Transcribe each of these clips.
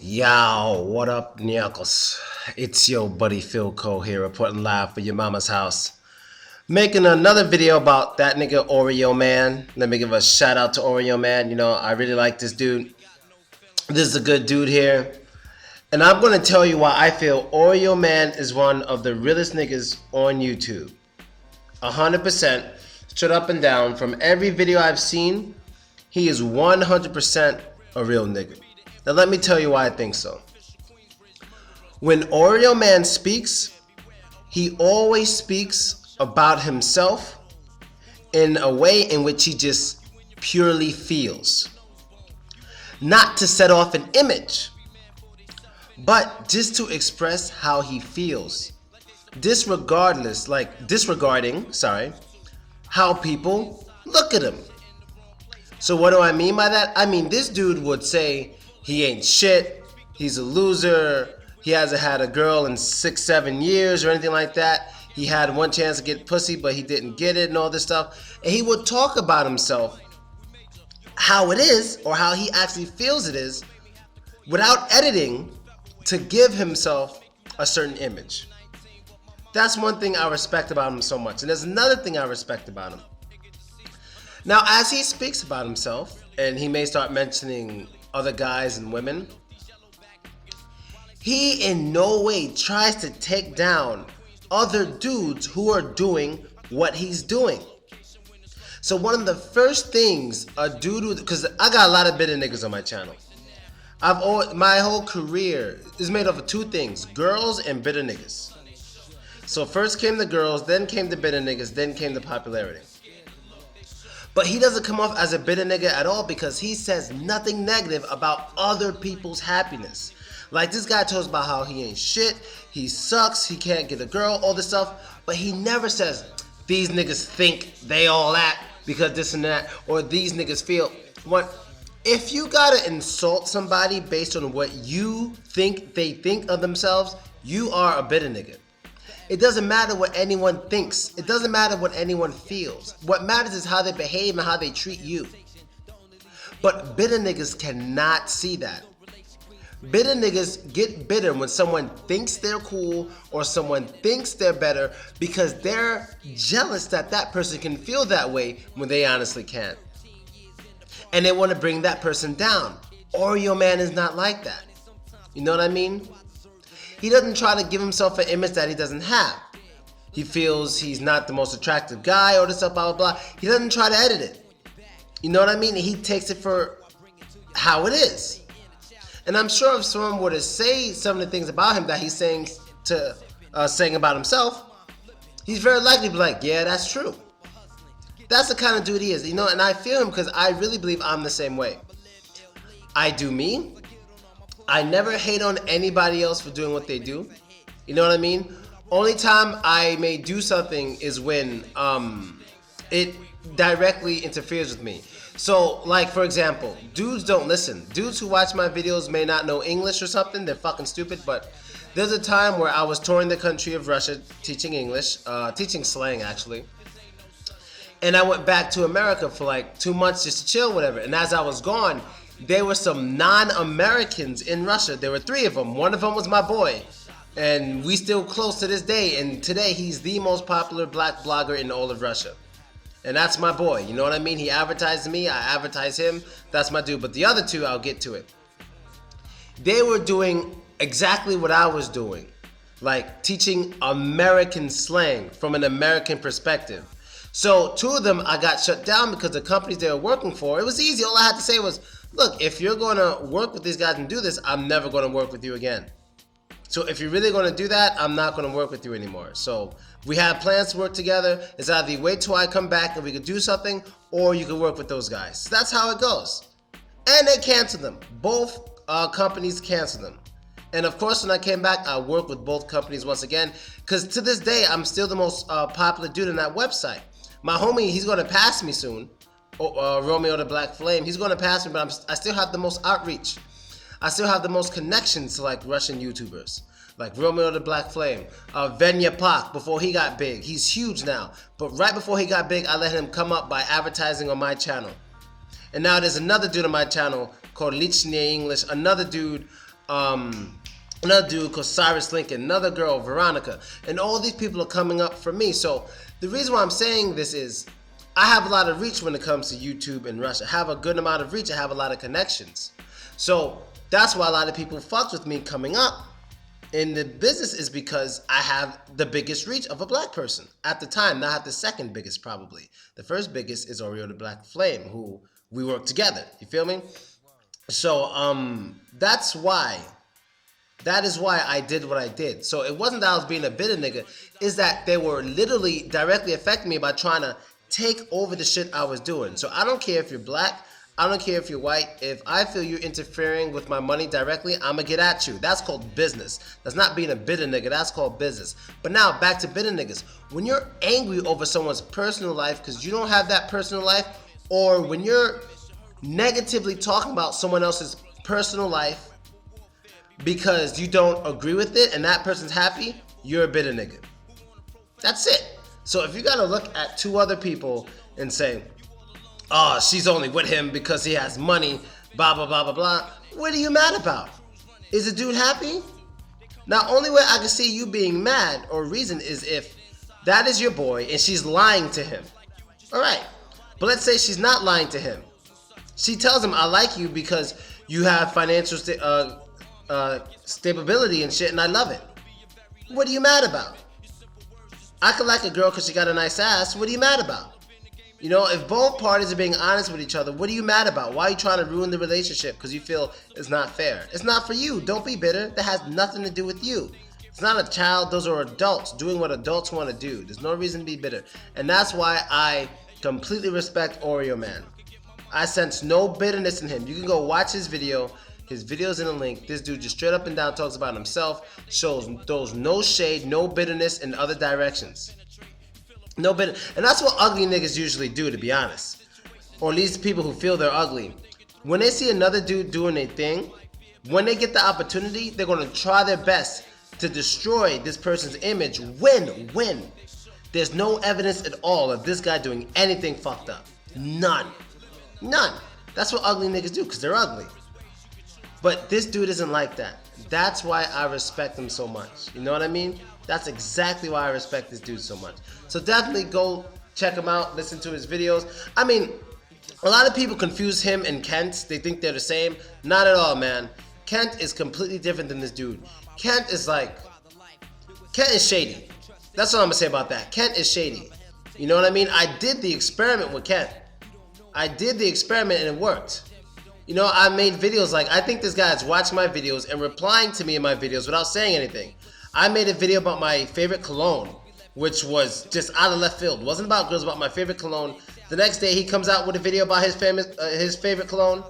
Yo, what up, Nyakos? It's your buddy Philko here, reporting live for your mama's house. Making another video about that nigga Oreo Man. Let me give a shout out to Oreo Man. You know, I really like this dude. This is a good dude here. And I'm going to tell you why I feel Oreo Man is one of the realest niggas on YouTube. 100%, straight up and down. From every video I've seen, he is 100% a real nigga. Now let me tell you why I think so. When Oreo Man speaks, he always speaks about himself in a way in which he just purely feels. Not to set off an image, but just to express how he feels. Disregarding how people look at him. So what do I mean by that? I mean, this dude would say he ain't shit, he's a loser, he hasn't had a girl in 6-7 years or anything like that. He had one chance to get pussy, but he didn't get it and all this stuff. And he would talk about himself, how it is, or how he actually feels it is, without editing, to give himself a certain image. That's one thing I respect about him so much. And there's another thing I respect about him. Now, as he speaks about himself, and he may start mentioning other guys and women, he in no way tries to take down other dudes who are doing what he's doing. So one of the first things a dude, because I got a lot of bitter niggas on my channel. My whole career is made up of two things: girls and bitter niggas. So first came the girls, then came the bitter niggas, then came the popularity. But he doesn't come off as a bitter nigga at all because he says nothing negative about other people's happiness. Like this guy talks about how he ain't shit, he sucks, he can't get a girl, all this stuff. But he never says, these niggas think they all that because this and that, or these niggas feel. If you gotta insult somebody based on what you think they think of themselves, you are a bitter nigga. It doesn't matter what anyone thinks. It doesn't matter what anyone feels. What matters is how they behave and how they treat you. But bitter niggas cannot see that. Bitter niggas get bitter when someone thinks they're cool or someone thinks they're better because they're jealous that that person can feel that way when they honestly can't. And they want to bring that person down. Oreo Man is not like that. You know what I mean? He doesn't try to give himself an image that he doesn't have. He feels he's not the most attractive guy or this stuff, blah, blah, blah. He doesn't try to edit it. You know what I mean? He takes it for how it is. And I'm sure if someone were to say some of the things about him that he's saying about himself, he's very likely to be like, yeah, that's true. That's the kind of dude he is, you know, and I feel him because I really believe I'm the same way. I do me. I never hate on anybody else for doing what they do. You know what I mean? Only time I may do something is when it directly interferes with me. So, like, for example, dudes don't listen. Dudes who watch my videos may not know English or something. They're fucking stupid. But there's a time where I was touring the country of Russia teaching English, teaching slang, actually. And I went back to America for like 2 months just to chill, whatever. And as I was gone, there were some non-Americans in Russia. There were 3 of them. One of them was my boy. And we still close to this day. And today he's the most popular black blogger in all of Russia. And that's my boy. You know what I mean? He advertised me. I advertise him. That's my dude. But the other 2, I'll get to it. They were doing exactly what I was doing. Like teaching American slang from an American perspective. So 2 of them I got shut down because the companies they were working for, it was easy. All I had to say was, look, if you're going to work with these guys and do this, I'm never going to work with you again. So if you're really going to do that, I'm not going to work with you anymore. So we had plans to work together. It's either you wait till I come back and we could do something, or you could work with those guys. So that's how it goes. And they canceled them. Both companies canceled them. And of course, when I came back, I worked with both companies once again. Because to this day, I'm still the most popular dude on that website. My homie, he's going to pass me soon. Romeo the Black Flame. He's going to pass me, but I still have the most outreach. I still have the most connections to like Russian YouTubers. Like Romeo the Black Flame. Venya Pak, before he got big. He's huge now. But right before he got big, I let him come up by advertising on my channel. And now there's another dude on my channel called Lichny English. Another dude another dude called Cyrus Lincoln, another girl, Veronica, and all these people are coming up for me. So the reason why I'm saying this is I have a lot of reach when it comes to YouTube and Russia. I have a good amount of reach. I have a lot of connections. So that's why a lot of people fucked with me coming up in the business, is because I have the biggest reach of a black person at the time. Now I have the second biggest probably. The first biggest is Oreo the Black Flame, who we work together. You feel me? So that is why I did what I did. So it wasn't that I was being a bitter nigga. Is that they were literally directly affecting me by trying to take over the shit I was doing. So I don't care if you're black. I don't care if you're white. If I feel you're interfering with my money directly, I'm gonna get at you. That's called business. That's not being a bitter nigga. That's called business. But now back to bitter niggas. When you're angry over someone's personal life because you don't have that personal life, or when you're negatively talking about someone else's personal life because you don't agree with it and that person's happy, you're a bitter nigga. That's it. So if you gotta look at two other people and say, oh, she's only with him because he has money, blah, blah, blah, blah, blah, what are you mad about? Is the dude happy? Now, only way I can see you being mad or reason is if that is your boy and she's lying to him. All right. But let's say she's not lying to him. She tells him, I like you because you have financial stability and shit, and I love it. What are you mad about? I could like a girl because she got a nice ass. What are you mad about? You know, if both parties are being honest with each other, what are you mad about? Why are you trying to ruin the relationship because you feel it's not fair? It's not for you. Don't be bitter. That has nothing to do with you. It's not a child. Those are adults doing what adults want to do. There's no reason to be bitter. And that's why I completely respect Oreo Man. I sense no bitterness in him. You can go watch his video. His video's in a link. This dude just straight up and down talks about himself, shows no shade, no bitterness in other directions. No bitter. And that's what ugly niggas usually do, to be honest. Or at least people who feel they're ugly. When they see another dude doing their thing, when they get the opportunity, they're going to try their best to destroy this person's image when there's no evidence at all of this guy doing anything fucked up. None. That's what ugly niggas do, because they're ugly. But this dude isn't like that. That's why I respect him so much. You know what I mean? That's exactly why I respect this dude so much. So definitely go check him out, listen to his videos. I mean, a lot of people confuse him and Kent. They think they're the same. Not at all, man. Kent is completely different than this dude. Kent is shady. That's what I'm gonna say about that. Kent is shady. You know what I mean? I did the experiment with Kent. I did the experiment and it worked. You know, I made videos like, I think this guy's watching my videos and replying to me in my videos without saying anything. I made a video about my favorite cologne, which was just out of left field. It wasn't about girls, about my favorite cologne. The next day he comes out with a video about his favorite cologne,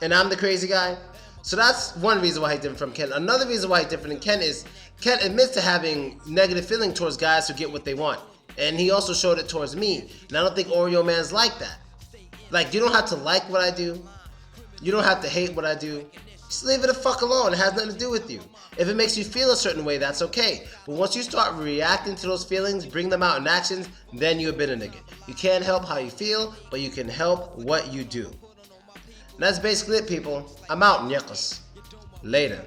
and I'm the crazy guy. So that's one reason why he's different from Ken. Another reason why he's different than Ken is Ken admits to having negative feeling towards guys who get what they want. And he also showed it towards me. And I don't think Oreo Man's like that. Like, you don't have to like what I do. You don't have to hate what I do. Just leave it the fuck alone. It has nothing to do with you. If it makes you feel a certain way, that's okay. But once you start reacting to those feelings, bring them out in actions, then you're a bitter nigga. You can't help how you feel, but you can help what you do. And that's basically it, people. I'm out, nyekos. Later.